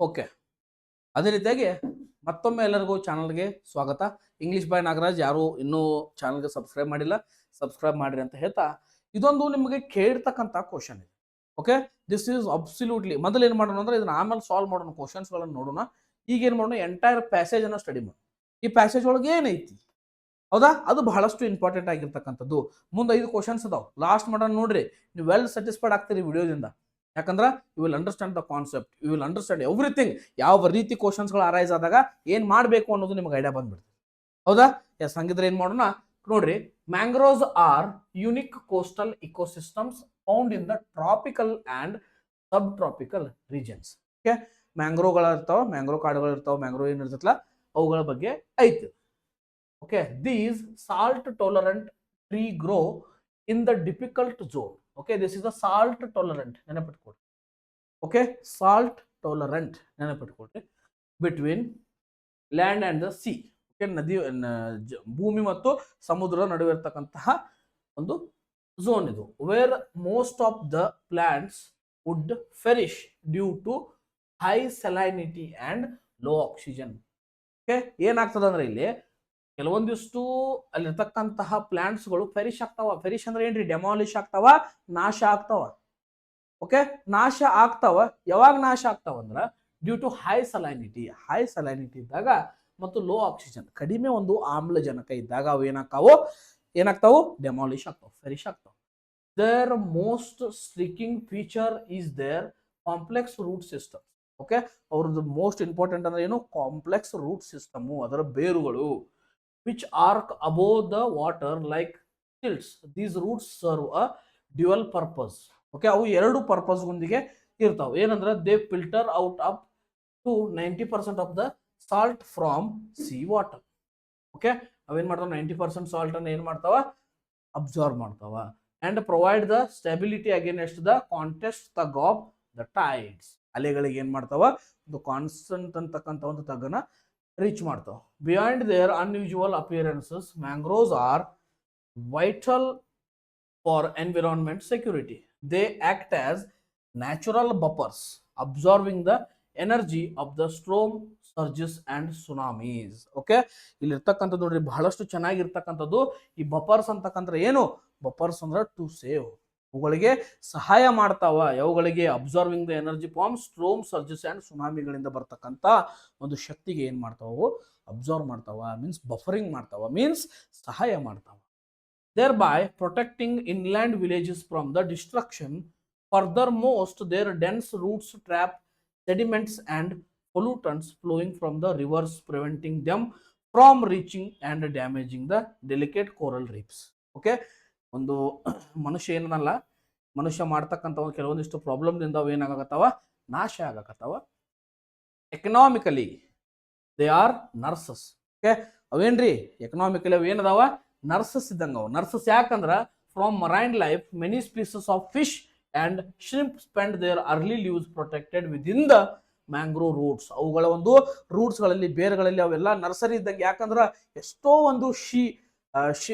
Okay, ಅದೇ ರೀತಿಯಾಗಿ ಮತ್ತೊಮ್ಮೆ ಎಲ್ಲರಿಗೂ ಚಾನಲ್ಗೆ ಸ್ವಾಗತ. English by Nagaraj. ಯಾರು ಇನ್ನೂ ಚಾನಲ್ಗೆ ಸಬ್ಸ್ಕ್ರೈಬ್ ಮಾಡಿಲ್ಲ, ಸಬ್ಸ್ಕ್ರೈಬ್ ಮಾಡಿರಿ ಅಂತ ಹೇಳ್ತಾ, ಇದೊಂದು ನಿಮಗೆ ಕೇಳಿರ್ತಕ್ಕಂಥ ಕ್ವಶನ್ ಇದೆ. Okay, this is absolutely. ಮೊದಲು ಏನು ಮಾಡೋಣ ಅಂದ್ರೆ ಇದನ್ನ ಆಮೇಲೆ ಸಾಲ್ವ್ ಮಾಡೋಣ, ಕ್ವಶನ್ಸ್ಗಳನ್ನು ನೋಡೋಣ. ಈಗ ಏನು ಮಾಡೋಣ, ಎಂಟೈರ್ ಪ್ಯಾಸೇಜ್ ಅನ್ನು ಸ್ಟಡಿ ಮಾಡೋಣ. ಈ ಪ್ಯಾಸೇಜ್ ಒಳಗೆ ಏನೈತಿ, ಹೌದಾ, ಅದು ಬಹಳಷ್ಟು ಇಂಪಾರ್ಟೆಂಟ್ ಆಗಿರ್ತಕ್ಕಂಥದ್ದು. ಮುಂದೆ 5 ಕ್ವಶನ್ಸ್ ಅದಾವ, ಲಾಸ್ಟ್ ಮಾಡೋಣ ನೋಡ್ರಿ. ನೀವು ವೆಲ್ ಸ್ಯಾಟಿಸ್ಫೈಡ್ ಆಗ್ತೀರಿ ವಿಡಿಯೋದಿಂದ. ಯಾಕಂದ್ರೆ you will understand the concept, you will understand everything. ಯಾವ ರೀತಿ ಕ್ವಶನ್ಸ್ಗಳು ಅರೈಸ್ ಆದಾಗ ಏನು ಮಾಡಬೇಕು ಅನ್ನೋದು ನಿಮ್ಗೆ ಐಡಿಯಾ ಬಂದ್ಬಿಡ್ತದೆ, ಹೌದಾ. ಎಸ್, ಹಂಗಿದ್ರೆ ಏನು ಮಾಡೋಣ ನೋಡ್ರಿ. Mangroves are unique coastal ecosystems found in the tropical and sub tropical regions. Okay, ಮ್ಯಾಂಗ್ರೋವ್ಗಳು ಇರ್ತಾವ, ಮ್ಯಾಂಗ್ರೋ ಕಾಡುಗಳು ಇರ್ತಾವ, ಮ್ಯಾಂಗ್ರೋ ಏನು ಇರ್ತೈತಲ್ಲ ಅವುಗಳ ಬಗ್ಗೆ ಐತಿ. Okay, these salt tolerant tree grow in the difficult zone. Okay, this is a salt tolerant. ನೆನಪಿಟ್ಕೊಳ್ಳಿ. Okay, salt tolerant ನೆನಪಿಟ್ಕೊಳ್ಳಿ. Between land and the sea. Okay, ನದಿ ಭೂಮಿ ಮತ್ತು ಸಮುದ್ರದ ನಡುವೆ ಇರತಕ್ಕಂತಹ ಒಂದು ಝೋನ್ ಇದು. Where most of the plants would perish due to high salinity and low oxygen. Okay, ಏನಾಗ್ತದೆ ಅಂದ್ರೆ ಇಲ್ಲಿ ಕೆಲವೊಂದಿಷ್ಟು ಅಲ್ಲಿರ್ತಕ್ಕಂತಹ ಪ್ಲಾಂಟ್ಸ್ಗಳು ಫೆರಿಶ್ ಆಗ್ತಾವ. ಫೆರಿಶ್ ಅಂದ್ರೆ ಏನ್ರಿ, ಡೆಮಾಲಿಶ್ ಆಗ್ತಾವ, ನಾಶ ಆಗ್ತಾವ. ಓಕೆ, ನಾಶ ಆಗ್ತಾವ. ಯಾವಾಗ ನಾಶ ಆಗ್ತಾವ ಅಂದ್ರ due to high salinity. High salinity ಇದ್ದಾಗ ಮತ್ತು ಲೋ ಆಕ್ಸಿಜನ್, ಕಡಿಮೆ ಒಂದು ಆಮ್ಲಜನಕ ಇದ್ದಾಗ ಅವು ಏನಾಗ್ತಾವು, ಡೆಮಾಲಿಶ್ ಆಗ್ತಾವ, ಫೆರಿಶ್ ಆಗ್ತಾವ. Their most striking feature is their complex root system. Okay, ಅವ್ರದ್ದು ಮೋಸ್ಟ್ ಇಂಪಾರ್ಟೆಂಟ್ ಅಂದ್ರೆ ಏನು, ಕಾಂಪ್ಲೆಕ್ಸ್ ರೂಟ್ ಸಿಸ್ಟಮ್, ಅದರ ಬೇರುಗಳು. which arc above the water like stilts. These roots serve a dual purpose. Okay, ಅವು ಎರಡು purpose ಗೊಂದಿಗೆ ಇರ್ತಾವೆ. ಏನಂದ್ರೆ they filter out up to 90% of the salt from sea water. Okay, ಅವೇನ್ ಮಾಡ್ತಾವ, 90% ಸಾಲ್ಟ್ ಅನ್ನು ಏನ್ ಮಾಡ್ತಾವ, ಅಬ್ಸಾರ್ಬ್ ಮಾಡ್ತಾವ. And provide the stability against the constant tug of the tides. ಅಲೆಗಳಿಗೆ ಏನ್ ಮಾಡ್ತಾವ, ಒಂದು ಕಾನ್ಸ್ಟಂಟ್ ಅಂತಕ್ಕಂಥ ಒಂದು ತಗ್ಗನ ರೀಚ್ ಮಾಡ್ತಾವ. Beyond their unusual appearances, mangroves are vital for environment security. They act as natural buffers, absorbing the energy of the storm surges and tsunamis. Okay, ಇಲ್ಲಿರ್ತಕ್ಕಂಥದ್ದು ನೋಡ್ರಿ ಬಹಳಷ್ಟು ಚೆನ್ನಾಗಿರ್ತಕ್ಕಂಥದ್ದು. ಈ ಬಫರ್ಸ್ ಅಂತಕ್ಕಂಥ ಏನು, ಬಫರ್ಸ್ ಅಂದ್ರೆ ಟು ಸೇವ್, ಅವುಗಳಿಗೆ ಸಹಾಯ ಮಾಡ್ತಾವ. ಅವುಗಳಿಗೆ absorbing the energy from storm surges and ಸುನಾಮಿಗಳಿಂದ ಬರ್ತಕ್ಕಂಥ ಒಂದು ಶಕ್ತಿಗೆ ಏನ್ ಮಾಡ್ತಾವ, ಅಬ್ಸರ್ವ್ ಮಾಡ್ತಾವ. ಮೀನ್ಸ್ ಬಫರಿಂಗ್ ಮಾಡ್ತಾವ, ಮೀನ್ಸ್ ಸಹಾಯ ಮಾಡ್ತಾವ. Thereby protecting inland villages from the destruction. Further most their dense roots trap sediments and pollutants flowing from the rivers, preventing them from reaching and damaging the delicate coral reefs. Okay, ಒಂದು ಮನುಷ್ಯ ಏನಲ್ಲ, ಮನುಷ್ಯ ಮಾಡ್ತಕ್ಕಂಥ ಕೆಲವೊಂದಿಷ್ಟು ಪ್ರಾಬ್ಲಮ್ದಿಂದ ಅವು ಏನಾಗತ್ತವ, ನಾಶ ಆಗಕತ್ತವ. Economically they are nurses. Okay, ಅವೇನ್ರಿ ಎಕನಾಮಿಕಲಿ ಅವು ಏನದಾವ, ನರ್ಸಸ್ ಇದ್ದಂಗ ಅವು. ನರ್ಸಸ್ ಯಾಕಂದ್ರ from marine life many species of fish and shrimp spend their early lives protected within the mangrove roots. ಅವುಗಳ ಒಂದು ರೂಟ್ಸ್ಗಳಲ್ಲಿ, ಬೇರ್ಗಳಲ್ಲಿ ಅವೆಲ್ಲ ನರ್ಸರಿ ಇದ್ದಂಗೆ. ಯಾಕಂದ್ರೆ ಎಷ್ಟೋ ಒಂದು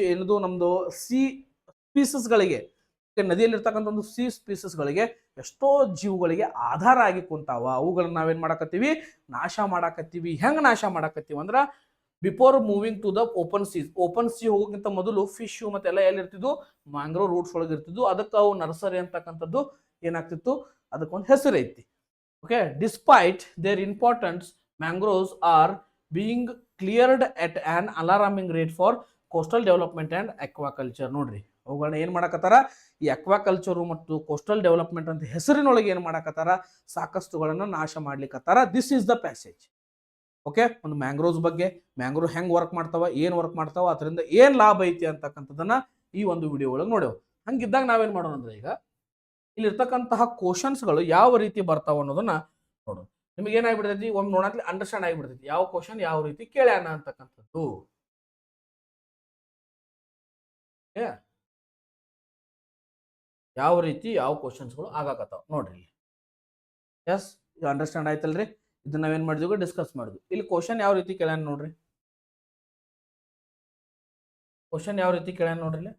ಏನದು ನಮ್ದು ಸಿ ಸ್ಪೀಸಸ್ಗಳಿಗೆ, ನದಿಯಲ್ಲಿರ್ತಕ್ಕಂಥ ಒಂದು ಸಿ ಸ್ಪೀಸಸ್ಗಳಿಗೆ ಎಷ್ಟೋ ಜೀವಗಳಿಗೆ ಆಧಾರ ಆಗಿ ಕುಂತಾವ. ಅವುಗಳನ್ನ ನಾವೇನ್ ಮಾಡಾಕತ್ತೀವಿ, ನಾಶ ಮಾಡಾಕತ್ತೀವಿ. ಹೆಂಗ್ ನಾಶ ಮಾಡಾಕತ್ತೀವಿ ಅಂದ್ರ, before moving to the open seas, open sea ಹೋಗೋಕ್ಕಿಂತ ಮೊದಲು ಫಿಶ್ ಮತ್ತೆಲ್ಲ ಎಲ್ಲಿರ್ತಿದ್ವು, ಮ್ಯಾಂಗ್ರೋವ್ ರೂಟ್ಸ್ ಒಳಗೆ ಇರ್ತಿದ್ವು. ಅದಕ್ಕೆ ಅವು ನರ್ಸರಿ ಅಂತಕ್ಕಂಥದ್ದು ಏನಾಗ್ತಿತ್ತು, ಅದಕ್ಕೊಂದು ಹೆಸರು ಐತಿ. Okay, despite their importance, mangroves are being cleared at an alarming rate for coastal development and aquaculture. ನೋಡ್ರಿ, ಅವುಗಳನ್ನ ಏನ್ ಮಾಡಕತ್ತಾರ, ಈ ಅಕ್ವಾಕಲ್ಚರ್ ಮತ್ತು ಕೋಸ್ಟಲ್ ಡೆವಲಪ್ಮೆಂಟ್ ಅಂತ ಹೆಸರಿನೊಳಗೆ ಏನ್ ಮಾಡಕತ್ತಾರ, ಸಾಕಷ್ಟುಗಳನ್ನ ನಾಶ ಮಾಡ್ಲಿಕ್ಕತ್ತಾರ. This is the passage. Okay, ಒಂದು ಮ್ಯಾಂಗ್ರೋವ್ಸ್ ಬಗ್ಗೆ, ಮ್ಯಾಂಗ್ರೋವ್ ಹೆಂಗ್ ವರ್ಕ್ ಮಾಡ್ತಾವ, ಏನ್ ವರ್ಕ್ ಮಾಡ್ತಾವ, ಅದರಿಂದ ಏನ್ ಲಾಭ ಐತಿ ಅಂತಕ್ಕಂಥದನ್ನ ಈ ಒಂದು ವಿಡಿಯೋ ಒಳಗೆ ನೋಡೇವು. ಹಂಗಿದ್ದಾಗ ನಾವೇನ್ ಮಾಡೋಣ ಅಂದ್ರೆ, ಈಗ ಇಲ್ಲಿರ್ತಕ್ಕಂತಹ ಕ್ವಶನ್ಸ್ಗಳು ಯಾವ ರೀತಿ ಬರ್ತಾವ ಅನ್ನೋದನ್ನ ನೋಡೋಣ. ನಿಮ್ಗೆ ಏನಾಗ್ಬಿಡ್ತೈತಿ, ಒಮ್ಮೆ ನೋಡತ್ಲಿ ಅಂಡರ್ಸ್ಟ್ಯಾಂಡ್ ಆಗಿಬಿಡ್ತೈತಿ ಯಾವ ಕ್ವಶನ್ ಯಾವ ರೀತಿ ಕೇಳ್ಯಾನ ಅಂತಕ್ಕಂಥದ್ದು. ಯಾವ ರೀತಿ ಯಾವ ಕ್ವಶನ್ಸ್ಗಳು ಆಗಾಕತ್ತಾವ ನೋಡ್ರಿ. ಎಸ್, ಅಂಡರ್ಸ್ಟ್ಯಾಂಡ್ ಆಯ್ತಲ್ರಿ. ಇದನ್ನ ನಾವೇನ್ ಮಾಡಿದ್ವಿ, ಡಿಸ್ಕಸ್ ಮಾಡಿದ್ವಿ. ಇಲ್ಲಿ ಕ್ವಶನ್ ಯಾವ ರೀತಿ ಕೇಳ್ಯಾನ ನೋಡ್ರಿ, ಕ್ವಶನ್ ಯಾವ ರೀತಿ ಕೇಳ್ಯಾನ ನೋಡ್ರಿ.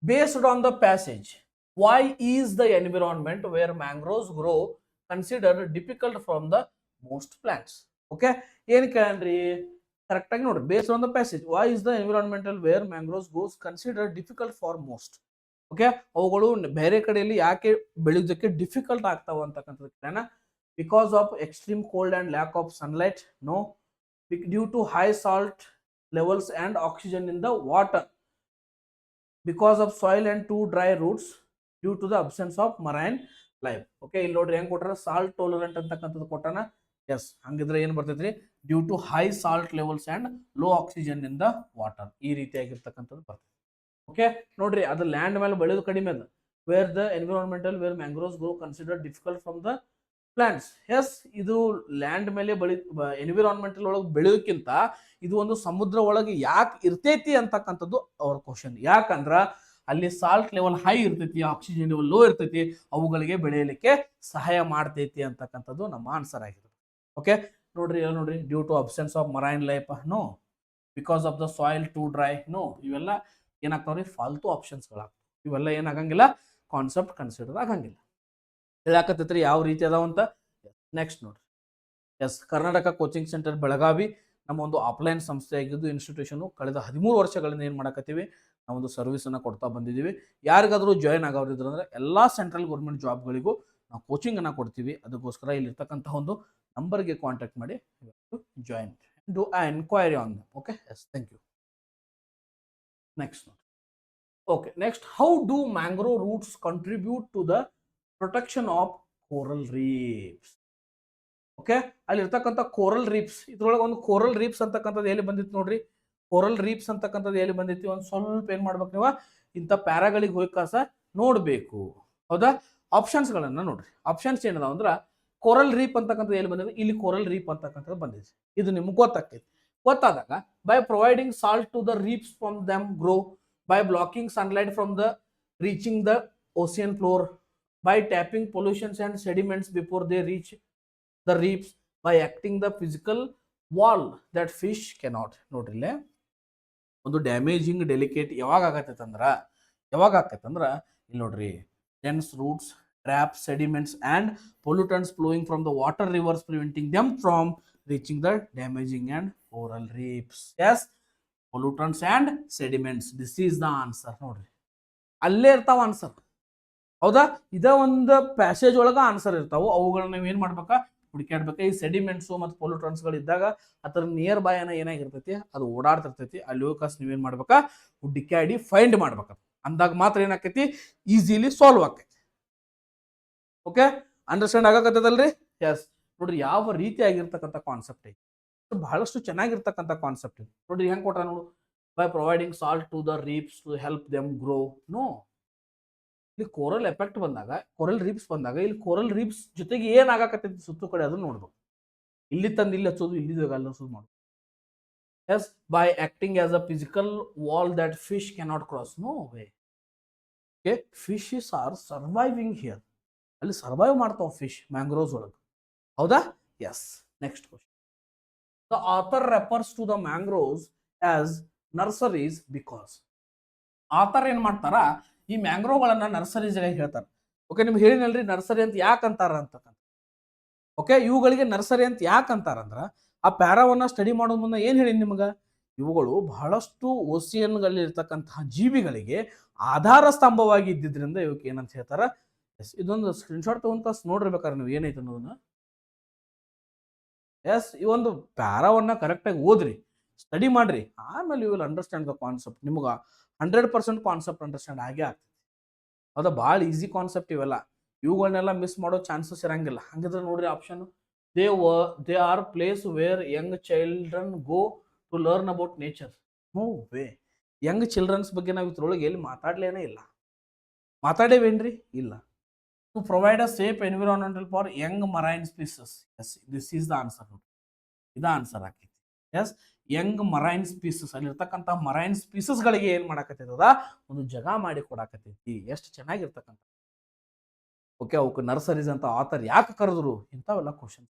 Based on the passage, why is the environment where mangroves grow considered difficult from the most plants? Okay, ಏನ್ ಕೇಳ್ರಿ ಕರೆಕ್ಟ್ ಆಗಿ ನೋಡ್ರಿ. Based on the passage, why is the environmental where mangroves grows considered difficult for most? Okay, ಅವುಗಳು ಬೇರೆ ಕಡೆಯಲ್ಲಿ ಯಾಕೆ ಬೆಳೆಯೋದಕ್ಕೆ difficult ಆಗ್ತಾವ ಅಂತಕ್ಕಂಥದ್ದು. Because of extreme cold and lack of sunlight, no. Due to high salt levels and oxygen in the water, because of soil and too dry roots, due to the absence of marine life. Okay, ಇಲ್ಲಿ ನೋಡ್ರಿ ಹೆಂಗ್ ಕೊಟ್ಟಾರ, salt ಟೋಲರೆಂಟ್ ಅಂತಕ್ಕಂಥದ್ದು ಕೊಟ್ಟಾನ. S, ಹಂಗಿದ್ರೆ ಏನ್ ಬರ್ತೈತ್ರಿ, due to high salt levels and low oxygen in the water, ಈ ರೀತಿಯಾಗಿರ್ತಕ್ಕಂಥದ್ದು ಬರ್ತದೆ. ಓಕೆ, ನೋಡ್ರಿ ಅದು ಲ್ಯಾಂಡ್ ಮೇಲೆ ಬೆಳೆಯೋದು ಕಡಿಮೆ ಅದ. Where the environmental where mangroves grow consider difficult from the plants. Yes, ಇದು ಲ್ಯಾಂಡ್ ಮೇಲೆ ಎನ್ವಿರಾನ್ಮೆಂಟಲ್ ಒಳಗೆ ಬೆಳೆಯೋಕ್ಕಿಂತ ಇದು ಒಂದು ಸಮುದ್ರ ಒಳಗೆ ಯಾಕೆ ಇರ್ತೈತಿ ಅಂತಕ್ಕಂಥದ್ದು ಅವ್ರ ಕ್ವಶನ್. ಯಾಕಂದ್ರ ಅಲ್ಲಿ ಸಾಲ್ಟ್ ಲೆವೆಲ್ ಹೈ ಇರ್ತೈತಿ, ಆಕ್ಸಿಜನ್ ಲೆವೆಲ್ ಲೋ ಇರ್ತೈತಿ, ಅವುಗಳಿಗೆ ಬೆಳೆಯಲಿಕ್ಕೆ ಸಹಾಯ ಮಾಡ್ತೈತಿ ಅಂತಕ್ಕಂಥದ್ದು ನಮ್ಮ ಆನ್ಸರ್ ಆಗಿದೆ. ಓಕೆ, ನೋಡ್ರಿ ನೋಡ್ರಿ, due to absence of marine life, no. Because of the soil too dry, no. ಇವೆಲ್ಲ ಏನಾಗ್ತಾವ್ರಿ, ಫಾಲ್ತು ಆಪ್ಷನ್ಸ್ಗಳಾಗ್ತವೆ. ಇವೆಲ್ಲ ಏನಾಗಂಗಿಲ್ಲ, ಕಾನ್ಸೆಪ್ಟ್ ಕನ್ಸಿಡರ್ ಆಗಂಗಿಲ್ಲ. ಹೇಳಾಕತ್ತೈತ್ರಿ ಯಾವ ರೀತಿ ಅದಾವಂತ. ನೆಕ್ಸ್ಟ್ ನೋಡ್ರಿ, yes, Karnataka coaching centre Belagavi ನಮ್ಮ ಒಂದು ಆಫ್ಲೈನ್ ಸಂಸ್ಥೆ ಆಗಿದ್ದು ಇನ್ಸ್ಟಿಟ್ಯೂಷನ್ ಕಳೆದ 13 ವರ್ಷಗಳಿಂದ ಏನು ಮಾಡಕತ್ತೀವಿ, ನಾವೊಂದು ಸರ್ವಿಸನ್ನು ಕೊಡ್ತಾ ಬಂದಿದ್ದೀವಿ. ಯಾರಿಗಾದರೂ ಜಾಯ್ನ್ ಆಗೋರಿದ್ರು ಅಂದರೆ ಎಲ್ಲ ಸೆಂಟ್ರಲ್ ಗೌರ್ಮೆಂಟ್ ಜಾಬ್ಗಳಿಗೂ ನಾವು ಕೋಚಿಂಗನ್ನು ಕೊಡ್ತೀವಿ. ಅದಕ್ಕೋಸ್ಕರ ಇಲ್ಲಿರ್ತಕ್ಕಂಥ ಒಂದು ನಂಬರ್ಗೆ ಕಾಂಟ್ಯಾಕ್ಟ್ ಮಾಡಿ join, do a enquiry on them. Okay, yes, thank you. Next ನೋಡಿ. Okay, next, how do mangrove roots contribute to the protection of coral reefs? Okay, ಅಲ್ಲಿ ಇರ್ತಕ್ಕಂಥ ಕೋರಲ್ ರೀಫ್ಸ್, ಇದ್ರೊಳಗೆ ಒಂದು ಕೋರಲ್ ರೀಫ್ಸ್ ಅಂತಕ್ಕಂಥದ್ದು ಎಲ್ಲಿ ಬಂದಿತ್ತು ನೋಡ್ರಿ. ಕೋರಲ್ ರೀಫ್ಸ್ ಅಂತಕ್ಕಂಥದ್ದು ಎಲ್ಲಿ ಬಂದಿತ್ತು, ಒಂದು ಸ್ವಲ್ಪ ಏನ್ ಮಾಡ್ಬೇಕು ನೀವು, ಇಂಥ ಪ್ಯಾರಾಗಳಿಗೆ ಹೋಗಿ ಕಾಸ ನೋಡ್ಬೇಕು. ಹೌದಾ, ಆಪ್ಷನ್ಸ್ಗಳನ್ನ ನೋಡ್ರಿ. ಆಪ್ಷನ್ಸ್ ಏನದ ಅಂದ್ರ, ಕೋರಲ್ ರೀಫ್ ಅಂತಕ್ಕಂಥದ್ದು ಎಲ್ಲಿ ಬಂದಿದೆ, ಇಲ್ಲಿ ಕೋರಲ್ ರೀಫ್ ಅಂತಕ್ಕಂಥದ್ದು ಬಂದಿದೆ. ಇದು ನಿಮ್ಗೆ ಗೊತ್ತಾಗ್ತೈತಿ. ಗೊತ್ತಾದಾಗ, by providing salt to the reefs from them grow, by blocking sunlight from the reaching the ocean floor, by tapping pollutions and sediments before they reach the reefs, by acting the physical wall that fish cannot. ನೋಡ್ರಿ, ಇಲ್ಲೇ ಒಂದು damaging delicate ಯಾವಾಗ ಆಗತ್ತಂದ್ರ ಇಲ್ಲಿ ನೋಡ್ರಿ, dense roots trap sediments and pollutants flowing from the water rivers, preventing them from reaching the damaging and coral reefs. Yes, pollutants and sediments, this is the answer. ನೋಡ್ರಿ, ಅಲ್ಲೇ ಇರ್ತಾವ answer. ಹೌದಾ, ಇದ ಒಂದು passage ಒಳಗ ಆನ್ಸರ್ ಇರ್ತಾವ. ಅವುಗಳನ್ನ ನೀವು ಏನ್ ಮಾಡ್ಬೇಕಾ, ಹುಡುಕಾಡ್ಬೇಕ. ಈ ಸೆಡಿಮೆಂಟ್ಸು ಮತ್ತು ಪೊಲ್ಯೂಟನ್ಸ್ಗಳು ಇದ್ದಾಗ ಅದರ ನಿಯರ್ ಬೈ ಏನಾಗಿರ್ತೈತಿ, ಅದು ಓಡಾಡ್ತಿರ್ತೈತಿ. ಅಲ್ಲಿ ಹೋಗಸ್ ನೀವೇನ್ ಮಾಡ್ಬೇಕಾ, ಹುಡುಕಾಡಿ ಫೈಂಡ್ ಮಾಡ್ಬೇಕ. ಅಂದಾಗ ಮಾತ್ರ ಏನಾಕೈತಿ, ಈಸಿಲಿ ಸಾಲ್ವ್ ಆಕೈತಿ. ಓಕೆ, ಅಂಡರ್ಸ್ಟ್ಯಾಂಡ್ ಆಗಕತ್ತದಲ್ರಿ? ಎಸ್, ನೋಡ್ರಿ ಯಾವ ರೀತಿಯಾಗಿರ್ತಕ್ಕಂಥ ಕಾನ್ಸೆಪ್ಟ್ ಐತಿ, ಬಹಳಷ್ಟು ಚೆನ್ನಾಗಿರ್ತಕ್ಕಂಥ ಕಾನ್ಸೆಪ್ಟ್ ಇದೆ. ನೋಡ್ರಿ ಹೆಂಗ್ ಕೊಟ್ಟ ನೋಡು, by providing salt to the reefs to help them grow. No, ಇಲ್ಲಿ ಕೋರಲ್ ಎಫೆಕ್ಟ್ ಬಂದಾಗ, ಕೋರಲ್ ರೀಫ್ಸ್ ಬಂದಾಗ, ಇಲ್ಲಿ ಕೋರಲ್ ರೀಫ್ಸ್ ಜೊತೆಗೆ ಏನ್ ಆಗಾಕತ್ತೈತಿ ಸುತ್ತು ಕಡೆ ಅದನ್ನ ನೋಡ್ಬೇಕು. ಇಲ್ಲಿ ತಂದು ಇಲ್ಲಿ ಹಚ್ಚೋದು, ಇಲ್ಲಿ ಅಲ್ಲಿ ಹಚ್ಚೋದು ಮಾಡ್ಬೇಕು. Yes, by acting as a physical wall that fish cannot cross. No way. Okay, fishes are surviving here. ಅಲ್ಲಿ ಸರ್ವೈವ್ ಮಾಡ್ತಾವ ಫಿಶ್ ಮ್ಯಾಂಗ್ರೋವ್ಸ್ ಒಳಗೆ. ಹೌದಾ? Yes. Next question. The author refers to the mangroves as nurseries because. Author ಏನ್ ಮಾಡ್ತಾರ, ಈ ಮ್ಯಾಂಗ್ರೋವ್ಗಳನ್ನ nurseries ಹೇಳ್ತಾರೆ. Okay, ನಿಮ್ಗೆ ಹೇಳಿನಲ್ರಿ ನರ್ಸರಿ ಅಂತ ಯಾಕೆ ಅಂತಾರ ಅಂತಕ್ಕಂಥ. ಓಕೆ, ಇವುಗಳಿಗೆ ನರ್ಸರಿ ಅಂತ ಯಾಕೆ ಅಂತಾರಂದ್ರ, ಆ ಪ್ಯಾರಾವನ್ನ ಸ್ಟಡಿ ಮಾಡೋ ಮುನ್ನ ಏನ್ ಹೇಳಿ ನಿಮ್ಗ, ಇವುಗಳು ಬಹಳಷ್ಟು ಓಸಿಯನ್ಗಳಲ್ಲಿ ಇರ್ತಕ್ಕಂತಹ ಜೀವಿಗಳಿಗೆ ಆಧಾರ ಸ್ತಂಭವಾಗಿ ಇದ್ದಿದ್ರಿಂದ ಇವಕ್ಕೆ ಏನಂತ ಹೇಳ್ತಾರ. ಎಸ್, ಇದೊಂದು ಸ್ಕ್ರೀನ್ಶಾಟ್ ತಗೊಂತ ನೋಡಿರ್ಬೇಕಾದ್ರೆ ನೀವು ಏನೈತೆ ಅನ್ನೋದನ್ನ. ಎಸ್, ಈ ಒಂದು ಪ್ಯಾರಾವನ್ನ ಕರೆಕ್ಟಾಗಿ ಓದ್ರಿ, ಸ್ಟಡಿ ಮಾಡ್ರಿ, ಆಮೇಲೆ you will understand the concept. ನಿಮ್ಗೆ 100% ಕಾನ್ಸೆಪ್ಟ್ ಅಂಡರ್ಸ್ಟ್ಯಾಂಡ್ ಆಗೇ ಆಗ್ತದೆ. ಹೌದಾ, ಭಾಳ ಈಸಿ ಕಾನ್ಸೆಪ್ಟ್ ಇವೆಲ್ಲ. ಇವುಗಳನ್ನೆಲ್ಲ ಮಿಸ್ ಮಾಡೋ ಚಾನ್ಸಸ್ ಇರಂಗಿಲ್ಲ. ಹಂಗಿದ್ರೆ ನೋಡ್ರಿ option, they are places where young children go to learn about nature. No way. Young childrens ಬಗ್ಗೆ ನಾವು ಇದ್ರೊಳಗೆ ಎಲ್ಲಿ ಮಾತಾಡ್ಲೇನೇ ಇಲ್ಲ. ಮಾತಾಡೇವೇನ್ರಿ? ಇಲ್ಲ. To provide a safe environmental for young marine species. Yes, this is the answer. ಇದು ಆನ್ಸರ್ ಆಕೈತಿ. ಎಸ್, ಯಂಗ್ ಮರೈನ್ ಸ್ಪೀಸಸ್, ಅಲ್ಲಿರ್ತಕ್ಕಂಥ ಮರೈನ್ ಸ್ಪೀಸಸ್ಗಳಿಗೆ ಏನ್ ಮಾಡಾಕತ್ತದ, ಒಂದು ಜಾಗ ಮಾಡಿ ಕೊಡಾಕತ್ತೈತಿ. ಎಷ್ಟು ಚೆನ್ನಾಗಿರ್ತಕ್ಕಂಥ. ಓಕೆ, ಅವಕ್ಕೆ ನರ್ಸರೀಸ್ ಅಂತ ಆಥರ್ ಯಾಕೆ ಕರೆದ್ರು, ಇಂಥವೆಲ್ಲ ಕ್ವಶನ್.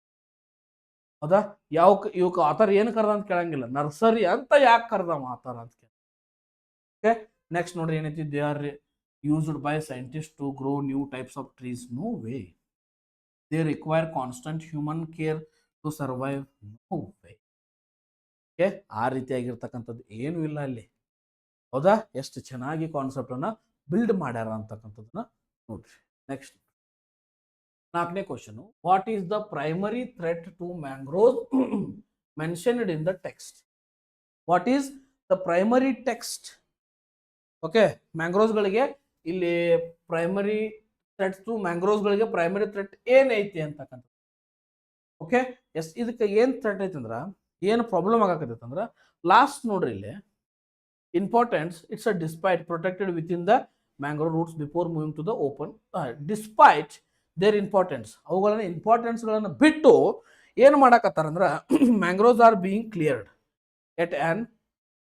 ಹೌದಾ, ಇವಕ್ಕೆ ಆಥರ್ ಏನು ಕರೆದ ಅಂತ ಕೇಳಂಗಿಲ್ಲ, ನರ್ಸರಿ ಅಂತ ಯಾಕೆ ಕರೆದ ಆಥರ್ ಅಂತ ಕೇಳ. ಓಕೆ, ನೆಕ್ಸ್ಟ್ ನೋಡ್ರಿ ಏನೈತಿ, they are used by scientists to grow new types of trees? No way. They require constant human care to survive? No way. Okay, ಆ ರೀತಿಯಾಗಿರ್ತಕ್ಕಂಥದ್ದು ಏನು ಇಲ್ಲ ಅಲ್ಲಿ. ಹೌದಾ, ಎಷ್ಟು ಚೆನ್ನಾಗಿ ಕಾನ್ಸೆಪ್ಟ್ ಅನ್ನ ಬಿಲ್ಡ್ ಮಾಡ್ಯಾರ ಅಂತಕ್ಕಂಥದ್ದನ್ನ ನೋಡ್ರಿ. ನೆಕ್ಸ್ಟ್ 4ನೇ question, what is the primary threat to mangrove mentioned in the text? What is the primary text? Okay, ಮ್ಯಾಂಗ್ರೋವ್ಸ್ಗಳಿಗೆ ಇಲ್ಲಿ ಪ್ರೈಮರಿ ಥ್ರೆಟ್ ಟು ಮ್ಯಾಂಗ್ರೋವ್ಸ್ಗಳಿಗೆ ಪ್ರೈಮರಿ ಥ್ರೆಟ್ ಏನೈತಿ ಅಂತಕ್ಕಂಥ. ಓಕೆ, ಎಸ್, ಇದಕ್ಕೆ ಏನು ಥ್ರೆಟ್ ಐತಿ ಅಂದ್ರೆ, ಏನು ಪ್ರಾಬ್ಲಮ್ ಆಗಕತ್ತೈತೆ ಅಂದ್ರೆ, ಲಾಸ್ಟ್ ನೋಡ್ರಿ ಇಲ್ಲಿ importance, it's a despite protected within the mangrove roots before moving to the open. Despite their importance, ಅವುಗಳನ್ನ ಇಂಪಾರ್ಟೆನ್ಸ್ಗಳನ್ನು ಬಿಟ್ಟು ಏನು ಮಾಡಕತ್ತಾರ ಅಂದ್ರೆ mangroves are being cleared at an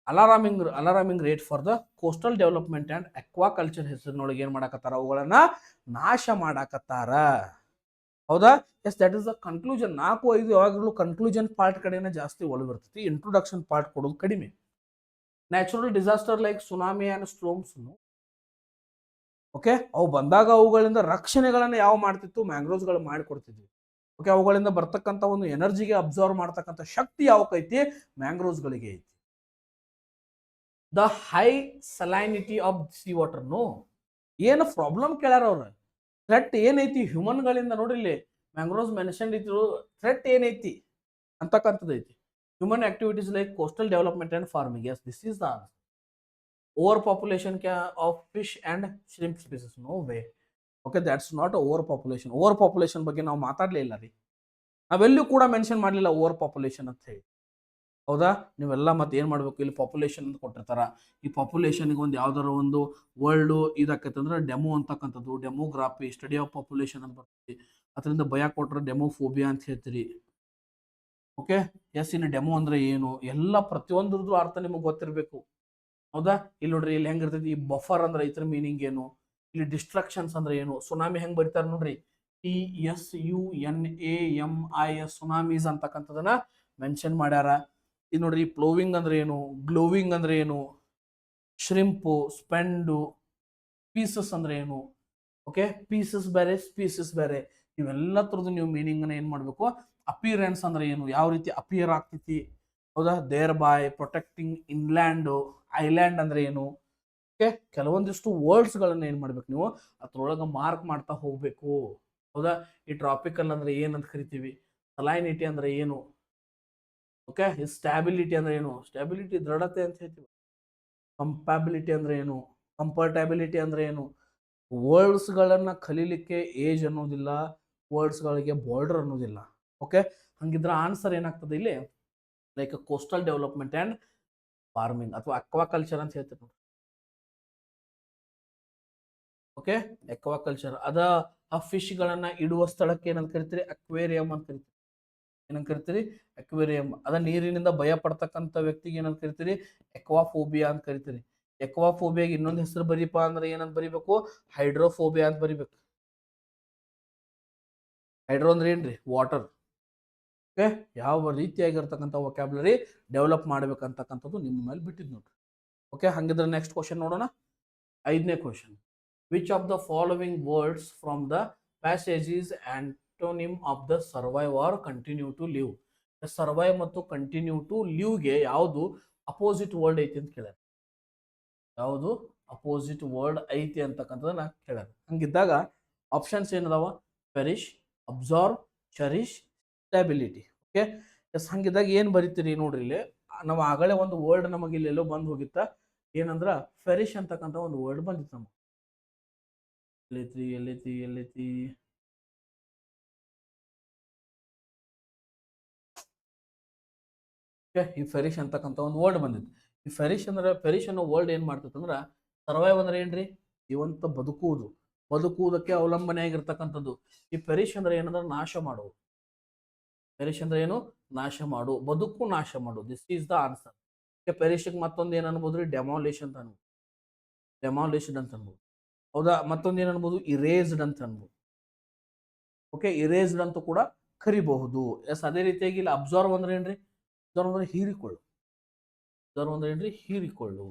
alarming rate for the coastal development and aquaculture ಹೆಸರಿನೊಳಗೆ ಏನು ಮಾಡಕತ್ತಾರ, ಅವುಗಳನ್ನ ನಾಶ ಮಾಡಕತ್ತಾರ. ಹೌದಾ, yes, that is the conclusion. 4-5 ಯಾವಾಗಲೂ ಕನ್ಕ್ಲೂಷನ್ ಪಾರ್ಟ್ ಕಡೆನೇ ಜಾಸ್ತಿ ಒಳಗಿರ್ತೈತಿ, ಇಂಟ್ರೊಡಕ್ಷನ್ ಪಾರ್ಟ್ ಕೊಡೋದು ಕಡಿಮೆ. Natural disaster like tsunami and storms, okay, ಅವು ಬಂದಾಗ ಅವುಗಳಿಂದ ರಕ್ಷಣೆಗಳನ್ನು ಯಾವ ಮಾಡ್ತಿತ್ತು, ಮ್ಯಾಂಗ್ರೋವ್ಸ್ಗಳು ಮಾಡಿಕೊಡ್ತಿದ್ವಿ. ಓಕೆ, ಅವುಗಳಿಂದ ಬರ್ತಕ್ಕಂಥ ಒಂದು ಎನರ್ಜಿಗೆ ಅಬ್ಸರ್ವ್ ಮಾಡ್ತಕ್ಕಂಥ ಶಕ್ತಿ ಯಾವಕೈತಿ, ಮ್ಯಾಂಗ್ರೋವ್ಸ್ಗಳಿಗೆ ಐತಿ. The high salinity of sea water. No, ಏನು ಪ್ರಾಬ್ಲಮ್ ಕೇಳ್ಯಾರ ಅವ್ರ, ಥ್ರೆಟ್ ಏನೈತಿ ಹ್ಯೂಮನ್ಗಳಿಂದ. ನೋಡ್ರಿ ಇಲ್ಲಿ ಮ್ಯಾಂಗ್ರೋವ್ಸ್ ಮೆನ್ಷನ್ ಇದ್ರು, ಥ್ರೆಟ್ ಏನೈತಿ ಅಂತಕ್ಕಂಥದ್ದು ಐತಿ. Human activities like coastal development and farming. Yes, this is the answer. Overpopulation of fish and shrimp species. No way. Okay, that's not overpopulation. Overpopulation ಬಗ್ಗೆ ನಾವು ಮಾತಾಡಲೇ ಇಲ್ಲ ರೀ, ನಾವೆಲ್ಲೂ ಕೂಡ mention ಮಾಡಲಿಲ್ಲ ಓವರ್ ಪಾಪ್ಯುಲೇಷನ್ ಅಂತ ಹೇಳಿ. ಹೌದಾ, ನೀವೆಲ್ಲ ಮತ್ತೆ ಏನು ಮಾಡಬೇಕು, ಇಲ್ಲಿ ಪಾಪ್ಯುಲೇಷನ್ ಅಂತ ಕೊಟ್ಟಿರ್ತಾರ, ಈ ಪಾಪ್ಯುಲೇಷನ್ಗೆ ಒಂದು ಯಾವ್ದಾರ ಒಂದು ವರ್ಲ್ಡು ಇದಾಕೈತೆ ಅಂದ್ರೆ ಡೆಮೋ ಅಂತಕ್ಕಂಥದ್ದು, ಡೆಮೋಗ್ರಾಫಿ, ಸ್ಟಡಿ ಆಫ್ ಪಾಪ್ಯುಲೇಷನ್ ಅಂತ ಬರ್ತೈತಿ. ಅದರಿಂದ ಭಯ ಕೊಟ್ಟರೆ ಡೆಮೋಫೋಬಿಯಾ ಅಂತ ಹೇಳ್ತೀರಿ. ಓಕೆ, ಎಸ್, ಇನ್ನು ಡೆಮೋ ಅಂದ್ರೆ ಏನು, ಎಲ್ಲ ಪ್ರತಿಯೊಂದ್ರದ್ದು ಅರ್ಥ ನಿಮಗೆ ಗೊತ್ತಿರಬೇಕು. ಹೌದಾ, ಇಲ್ಲಿ ನೋಡ್ರಿ, ಇಲ್ಲಿ ಹೆಂಗಿರ್ತೈತಿ, ಈ ಬಫರ್ ಅಂದ್ರೆ ಇದ್ರ ಮೀನಿಂಗ್ ಏನು, ಇಲ್ಲಿ ಡಿಸ್ಟ್ರಕ್ಷನ್ಸ್ ಅಂದ್ರೆ ಏನು, ಸುನಾಮಿ ಹೆಂಗ್ ಬರೀತಾರೆ ನೋಡ್ರಿ, TSUNAMIS ಸುನಾಮೀಸ್ ಅಂತಕ್ಕಂಥದನ್ನ ಮೆನ್ಷನ್ ಮಾಡ್ಯಾರ. ಇದು ನೋಡ್ರಿ, ಪ್ಲೋವಿಂಗ್ ಅಂದ್ರೆ ಏನು, ಗ್ಲೋವಿಂಗ್ ಅಂದ್ರೆ ಏನು, ಶ್ರಿಂಪು, ಸ್ಪೆಂಡು, ಪೀಸಸ್ ಅಂದ್ರೆ ಏನು. ಓಕೆ, ಪೀಸಸ್ ಬೇರೆ, ಸ್ಪೀಸಸ್ ಬೇರೆ, ಇವೆಲ್ಲ ಥರದ್ದು ನೀವು ಮೀನಿಂಗ್ನ ಏನು ಮಾಡಬೇಕು. ಅಪಿಯರೆನ್ಸ್ ಅಂದ್ರೆ ಏನು, ಯಾವ ರೀತಿ ಅಪಿಯರ್ ಆಗ್ತೈತಿ. ಹೌದಾ, ದೇರ್ ಬಾಯ್ ಪ್ರೊಟೆಕ್ಟಿಂಗ್ ಇನ್ಲ್ಯಾಂಡು, ಐಲ್ಯಾಂಡ್ ಅಂದ್ರೆ ಏನು. ಓಕೆ, ಕೆಲವೊಂದಿಷ್ಟು ವರ್ಡ್ಸ್ಗಳನ್ನ ಏನು ಮಾಡ್ಬೇಕು ನೀವು ಅದ್ರೊಳಗೆ ಮಾರ್ಕ್ ಮಾಡ್ತಾ ಹೋಗ್ಬೇಕು. ಹೌದಾ, ಈ ಟ್ರಾಪಿಕಲ್ ಅಂದ್ರೆ ಏನಂತ ಕರಿತೀವಿ, ಸಲೈನಿಟಿ ಅಂದ್ರೆ ಏನು. ಓಕೆ, ಸ್ಟ್ಯಾಬಿಲಿಟಿ ಅಂದ್ರೆ ಏನು, ಸ್ಟ್ಯಾಬಿಲಿಟಿ ದೃಢತೆ ಅಂತ ಹೇಳ್ತೀವಿ. ಕಂಪ್ಯಾಬಿಲಿಟಿ ಅಂದ್ರೆ ಏನು, ಕಂಫರ್ಟಬಿಲಿಟಿ ಅಂದ್ರೆ ಏನು. ವರ್ಡ್ಸ್ಗಳನ್ನ ಕಲೀಲಿಕ್ಕೆ ಏಜ್ ಅನ್ನೋದಿಲ್ಲ, ವರ್ಡ್ಸ್ಗಳಿಗೆ ಬಾರ್ಡರ್ ಅನ್ನೋದಿಲ್ಲ. ಓಕೆ, ಹಂಗಿದ್ರೆ ಆನ್ಸರ್ ಏನಾಗ್ತದೆ ಇಲ್ಲಿ, like coastal development and farming ಅಥವಾ ಅಕ್ವಾಕಲ್ಚರ್ ಅಂತ ಹೇಳ್ತೀವಿ. ಓಕೆ, ಅಕ್ವಾಕಲ್ಚರ್ ಅದ ಆ ಫಿಶ್ಗಳನ್ನ ಇಡುವ ಸ್ಥಳಕ್ಕೆ ಏನಂತ ಕರಿತೀರಿ, ಅಕ್ವೇರಿಯಂ ಅಂತ ಕರಿತೀರಿ. ಏನಂತ ಕರಿತೀರಿ, ಅಕ್ವೇರಿಯಂ. ಅದ ನೀರಿನಿಂದ ಭಯ ಪಡ್ತಕ್ಕಂಥ ವ್ಯಕ್ತಿಗೆ ಏನಂತ ಕರಿತೀರಿ, ಎಕ್ವಾಫೋಬಿಯಾ ಅಂತ ಕರಿತೀರಿ. ಎಕ್ವಾಫೋಬಿಯಾಗೆ ಇನ್ನೊಂದು ಹೆಸರು ಬರೀಪ ಅಂದ್ರೆ ಏನಂತ ಬರಿಬೇಕು, ಹೈಡ್ರೋಫೋಬಿಯಾ ಅಂತ ಬರಿಬೇಕು. ಹೈಡ್ರೋ ಅಂದ್ರೆ ಏನ್ರಿ, ವಾಟರ್. ಓಕೆ, ಯಾವ ರೀತಿಯಾಗಿರ್ತಕ್ಕಂಥ ವೊಕ್ಯಾಬ್ಯುಲರಿ ಡೆವಲಪ್ ಮಾಡ್ಬೇಕಂತಕ್ಕಂಥದ್ದು ನಿಮ್ಮ ಮೇಲೆ ಬಿಟ್ಟಿದ್ದು ನೋಡ್ರಿ. ಓಕೆ, ಹಂಗಿದ್ರೆ ನೆಕ್ಸ್ಟ್ ಕ್ವಶನ್ ನೋಡೋಣ. 5ನೇ question, which of the following words from the passage is antonym of the survive or continue to live. Survive ಮತ್ತು ಕಂಟಿನ್ಯೂ ಟು ಲಿವ್ಗೆ ಯಾವುದು ಅಪೋಸಿಟ್ ವರ್ಡ್ ಐತಿ ಅಂತ ಕೇಳ್ಯಾರ. ಯಾವುದು ಅಪೋಸಿಟ್ ವರ್ಡ್ ಐತಿ ಅಂತಕ್ಕಂಥದ್ದನ್ನ ಕೇಳ್ಯಾರ. ಹಂಗಿದ್ದಾಗ ಆಪ್ಷನ್ಸ್ ಏನದಾವ, perish, absorb, cherish, stability. Okay, yes, ಹಂಗಿದ್ದಾಗ ಏನು ಬರಿತೀರಿ ನೋಡ್ರಿ, ಇಲ್ಲಿ ನಾವು ಆಗಲೇ ಒಂದು ವರ್ಡ್ ನಮಗೆ ಇಲ್ಲೆಲ್ಲೋ ಬಂದು ಹೋಗಿತ್ತ, ಏನಂದ್ರ ಫೆರಿಶ್ ಅಂತಕ್ಕಂಥ ಒಂದು ವರ್ಡ್ ಬಂದಿತ್ತು ನಮಗೆ. ಎಲ್ಲೈತಿ ಈ ಫೆರಿಶ್ ಅಂತಕ್ಕಂಥ ಒಂದು ವರ್ಡ್ ಬಂದಿತ್ತು. ಈ ಫೆರಿಶ್ ಅನ್ನೋ ವರ್ಡ್ ಏನ್ ಮಾಡ್ತೈತೆ ಅಂದ್ರೆ, ಸರ್ವೈವ್ ಅಂದ್ರೆ ಏನ್ರಿ, ಜೀವಂತ ಬದುಕುವುದಕ್ಕೆ ಅವಲಂಬನೆ ಆಗಿರ್ತಕ್ಕಂಥದ್ದು. ಈ ಪೆರಿಶ್ ಅಂದ್ರೆ ಏನಂದ್ರೆ ನಾಶ ಮಾಡುವುದು. ಪೆರಿಶ್ ಅಂದ್ರೆ ಏನು, ನಾಶ ಮಾಡು, ಬದುಕು ನಾಶ ಮಾಡು. This is the answer. ಪೆರಿಶ್ಗೆ ಮತ್ತೊಂದು ಏನ್ ಅನ್ಬೋದ್ರಿ, ಡೆಮಾಲಿಷನ್ ಅಂತ ಅನ್ಬೋದು, ಡೆಮಾಲಿಷ್ಡ್ ಅಂತ ಅನ್ಬೋದು. ಹೌದಾ, ಮತ್ತೊಂದು ಏನ್ ಅನ್ಬೋದು, ಇರೇಸ್ಡ್ ಅಂತ ಅನ್ಬೋದು. ಓಕೆ, ಇರೇಸ್ಡ್ ಅಂತ ಕೂಡ ಕರಿಬಹುದು. ಎಸ್, ಅದೇ ರೀತಿಯಾಗಿ ಇಲ್ಲಿ ಅಬ್ಸರ್ವ್ ಅಂದ್ರೆ ಏನ್ರಿ, ಅಬ್ಸರ್ವ್ ಅಂದ್ರೆ ಹೀರಿಕೊಳ್ಳು. ಅಬ್ಸರ್ವ್ ಅಂದ್ರೆ ಏನ್ರಿ, ಹೀರಿಕೊಳ್ಳು.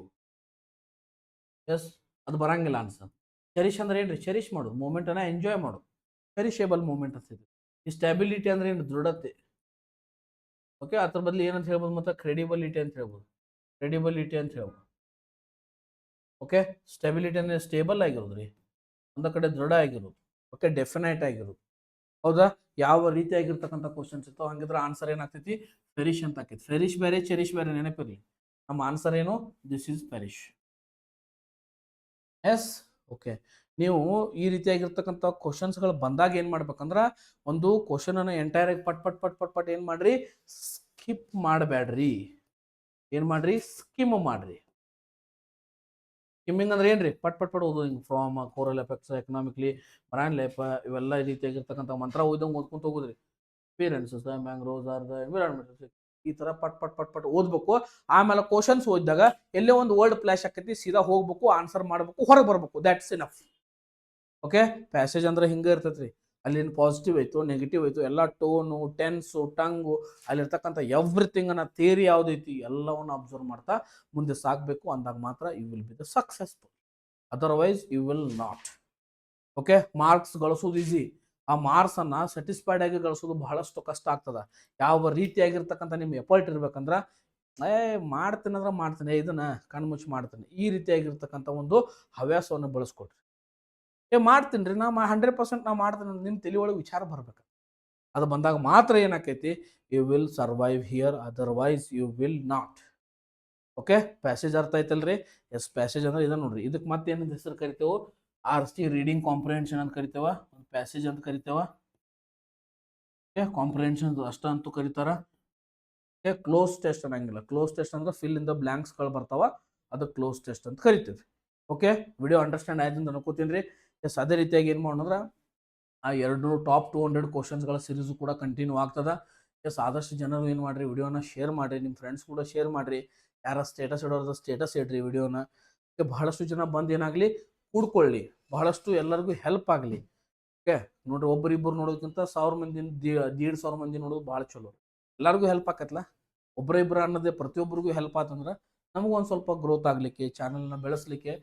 ಎಸ್, ಅದು ಬರಂಗಿಲ್ಲ ಆನ್ಸರ್. ಚೆರಿಶ್ ಅಂದ್ರೆ ಏನ್ರಿ? ಚೆರಿಶ್ ಮಾಡೋದು, ಮೂಮೆಂಟನ್ನು ಎಂಜಾಯ್ ಮಾಡೋದು, ಚೆರಿಷೇಬಲ್ ಮೂಮೆಂಟ್ ಅಂತ ಇದೆ. ಈ ಸ್ಟೆಬಿಲಿಟಿ ಅಂದ್ರೆ ಏನು? ದೃಢತೆ. ಓಕೆ, ಅದ್ರ ಬದಲು ಏನಂತ ಹೇಳ್ಬೋದು? ಮತ್ತೆ ಕ್ರೆಡಿಬಿಲಿಟಿ ಅಂತ ಹೇಳ್ಬೋದು, ಕ್ರೆಡಿಬಿಲಿಟಿ ಅಂತ ಹೇಳ್ಬೋದು. ಓಕೆ, ಸ್ಟೆಬಿಲಿಟಿ ಅಂದ್ರೆ ಸ್ಟೇಬಲ್ ಆಗಿರೋದು ರೀ, ಒಂದ ಕಡೆ ದೃಢ ಆಗಿರೋದು. ಓಕೆ, ಡೆಫಿನೈಟ್ ಆಗಿರೋದು. ಹೌದಾ? ಯಾವ ರೀತಿಯಾಗಿರ್ತಕ್ಕಂಥ ಕ್ವಶನ್ಸ್ ಇತ್ತು ಹಂಗಿದ್ರೆ ಆನ್ಸರ್ ಏನಾಗ್ತೈತಿ? ಫೆರಿಶ್ ಅಂತ ಆಕೈತಿ. ಫೆರಿಶ್ ಬೇರೆ, ಚೆರಿಶ್ ಬೇರೆ, ನೆನಪಿರ್ಲಿ. ನಮ್ಮ ಆನ್ಸರ್ ಏನು? This is perish. Yes. Okay, ನೀವು ಈ ರೀತಿಯಾಗಿರ್ತಕ್ಕಂಥ ಕ್ವಶನ್ಸ್ಗಳು ಬಂದಾಗ ಏನು ಮಾಡ್ಬೇಕಂದ್ರೆ, ಒಂದು ಕ್ವಶನ್ ಅನ್ನು ಎಂಟೈರ್ ಆಗಿ ಪಟ್ ಪಟ್ ಪಟ್ ಪಟ್ ಪಟ್ ಏನು ಮಾಡ್ರಿ? ಸ್ಕಿಪ್ ಮಾಡಬೇಡ್ರಿ. ಏನು ಮಾಡ್ರಿ? ಸ್ಕಿಮ್ ಮಾಡ್ರಿ. ಸ್ಕಿಮ್ಮಿಂಗ್ ಅಂದ್ರೆ ಏನ್ರಿ? ಪಟ್ ಪಟ್ ಪಟ್ ಓದೋದು. ಹಿಂಗೆ from, coral effects, economically, marine life, ಇವೆಲ್ಲ ರೀತಿಯಾಗಿರ್ತಕ್ಕಂಥ ಮಂತ್ರ ಓದ್ಕೊಂತ ಹೋಗುದ್ರಿ. Appearances, mangroves are the environment, ಈ ತರ ಪಟ್ ಪಟ್ ಪಟ್ ಪಟ್ ಓದ್ಬೇಕು. ಆಮೇಲೆ ಕ್ವಶನ್ಸ್ ಓದಿದಾಗ ಎಲ್ಲೇ ಒಂದು ವರ್ಡ್ ಫ್ಲಾಶ್ ಆಕೈತಿ, ಸೀದಾ ಹೋಗ್ಬೇಕು, ಆನ್ಸರ್ ಮಾಡ್ಬೇಕು, ಹೊರಗೆ ಬರ್ಬೇಕು. That's enough. ಓಕೆ, ಪ್ಯಾಸೇಜ್ ಅಂದ್ರೆ ಹಿಂಗೆ ಇರ್ತೈತ್ರಿ. ಅಲ್ಲಿನ ಪಾಸಿಟಿವ್ ಐತು, ನೆಗೆಟಿವ್ ಐತು, ಎಲ್ಲ ಟೋನು, ಟೆನ್ಸು, ಟಂಗು, ಅಲ್ಲಿರ್ತಕ್ಕಂಥ ಎವ್ರಿಥಿಂಗ್ ಅನ್ನ ಥಿಯರಿ ಯಾವ್ದೈತಿ ಎಲ್ಲವನ್ನು ಅಬ್ಸರ್ವ್ ಮಾಡ್ತಾ ಮುಂದೆ ಸಾಗಬೇಕು. ಅಂದಾಗ ಮಾತ್ರ you will be the successful, otherwise you will not. Okay, marks ಗಳಿಸೋದು ಈಸಿ, ಆ ಮಾರ್ಕ್ಸ್ ಅನ್ನ ಸ್ಯಾಟಿಸ್ಫೈಡ್ ಆಗಿ ಗಳಿಸೋದು ಬಹಳಷ್ಟು ಕಷ್ಟ ಆಗ್ತದ. ಯಾವ ರೀತಿಯಾಗಿರ್ತಕ್ಕಂಥ ನಿಮ್ಮ ಎಫರ್ಟ್ ಇರ್ಬೇಕಂದ್ರ, ಮಾಡ್ತೀನಿ ಮಾಡ್ತೀನಿ, ಇದನ್ನ ಕಣ್ಮುಚ್ಚಿ ಮಾಡ್ತೀನಿ, ಈ ರೀತಿಯಾಗಿರ್ತಕ್ಕಂಥ ಒಂದು ಹವ್ಯಾಸವನ್ನು ಬೆಳೆಸ್ಕೊಡ್ರಿ. ಮಾಡ್ತೀನಿ ರೀ, ನಾ 100% ನಾ ಮಾಡ್ತೀನಿ, ನಿಮ್ಮ ತಲೆ ಒಳಗೆ ವಿಚಾರ ಬರ್ಬೇಕು. ಅದು ಬಂದಾಗ ಮಾತ್ರ ಏನಾಕೈತಿ? You will survive here, otherwise you will not. Okay, passage ಅರ್ಥ ಆಯ್ತಲ್ರಿ? ಎಸ್, ಪ್ಯಾಸೇಜ್ ಅಂದ್ರೆ ಇದನ್ನ ನೋಡ್ರಿ. ಇದಕ್ಕೆ ಮತ್ತೆ ಏನಂತ ಹೆಸರು ಕರಿತೇವೆ? RC, ರೀಡಿಂಗ್ ಕಾಂಪ್ರಿಹೆನ್ಷನ್ ಅಂತ ಕರಿತೇವ, ಒಂದು ಪ್ಯಾಸೇಜ್ ಅಂತ ಕರಿತೇವ. ಓಕೆ, ಕಾಂಪ್ರಿಹೆನ್ಷನ್ ಅಷ್ಟ ಅಂತೂ ಕರೀತಾರ. ಓಕೆ, ಕ್ಲೋಸ್ ಟೆಸ್ಟ್ ಅನ್ನಂಗಿಲ್ಲ. ಕ್ಲೋಸ್ ಟೆಸ್ಟ್ ಅಂದ್ರೆ ಫಿಲ್ ಇನ್ ದ ಬ್ಲಾಂಕ್ಸ್ಗಳು ಬರ್ತಾವ, ಅದು ಕ್ಲೋಸ್ ಟೆಸ್ಟ್ ಅಂತ ಕರಿತೀವಿ. ಓಕೆ, ವಿಡಿಯೋ ಅಂಡರ್ಸ್ಟ್ಯಾಂಡ್ ಆಯ್ತು ಅಂತ ಅನ್ಕೋತೀನಿ ರೀ. ಎಸ್, ಅದೇ ರೀತಿಯಾಗಿ ಏನು ಮಾಡೋಣ, ಆ 200 ಟಾಪ್ 200 ಕ್ವಶನ್ಸ್ಗಳ ಸೀರೀಸು ಕೂಡ ಕಂಟಿನ್ಯೂ ಆಗ್ತದ. ಎಸ್, ಆದಷ್ಟು ಜನರು ಏನು ಮಾಡ್ರಿ, ವಿಡಿಯೋನ ಶೇರ್ ಮಾಡಿರಿ, ನಿಮ್ಮ ಫ್ರೆಂಡ್ಸ್ ಕೂಡ ಶೇರ್ ಮಾಡಿರಿ. ಯಾರ ಸ್ಟೇಟಸ್ ಇಡೋದು ಸ್ಟೇಟಸ್ ಇಡ್ರಿ ವಿಡಿಯೋನ. ಬಹಳಷ್ಟು ಜನ ಬಂದು ಏನಾಗಲಿ ಕೂಡ್ಕೊಳ್ಳಿ, ಬಹಳಷ್ಟು ಎಲ್ಲರಿಗೂ ಹೆಲ್ಪ್ ಆಗಲಿ. ಓಕೆ, ನೋಡ್ರಿ, ಒಬ್ಬರಿಬ್ಬರು ನೋಡೋದಕ್ಕಿಂತ 1000 ಮಂದಿ, 1,500 ಮಂದಿ ನೋಡೋದು ಭಾಳ ಚಲೋ. ಎಲ್ಲರಿಗೂ ಹೆಲ್ಪ್ ಆಕತ್ಲ. ಒಬ್ಬರಿಬ್ಬರು ಅನ್ನೋದೇ ಪ್ರತಿಯೊಬ್ಬರಿಗೂ ಹೆಲ್ಪ್ ಆತಂದ್ರೆ ನಮಗೂ ಒಂದು ಸ್ವಲ್ಪ ಗ್ರೋತ್ ಆಗಲಿಕ್ಕೆ, ಚಾನಲ್ನ ಬೆಳೆಸಲಿಕ್ಕೆ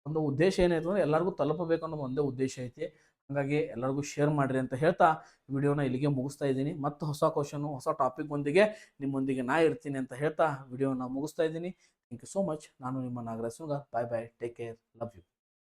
ಒಂದು ಉದ್ದೇಶ ಏನಾಯ್ತು ಅಂದ್ರೆ ಎಲ್ಲರಿಗೂ ತಲುಪಬೇಕು ಅನ್ನೋದು ಒಂದೇ ಉದ್ದೇಶ ಐತಿ. ಹಾಗಾಗಿ ಎಲ್ಲರಿಗೂ ಶೇರ್ ಮಾಡಿರಿ ಅಂತ ಹೇಳ್ತಾ ವಿಡಿಯೋನ ಇಲ್ಲಿಗೆ ಮುಗಿಸ್ತಾ ಇದ್ದೀನಿ. ಮತ್ತು ಹೊಸ ಕ್ವಶನು, ಹೊಸ ಟಾಪಿಕ್ ಒಂದಿಗೆ ನಿಮ್ಮೊಂದಿಗೆ ನಾ ಇರ್ತೀನಿ ಅಂತ ಹೇಳ್ತಾ ವಿಡಿಯೋನ ಮುಗಿಸ್ತಾ ಇದ್ದೀನಿ. Thank you so much. ನಾನು ನಿಮ್ಮ Nagaraj Sunga. Bye bye, take care, love you.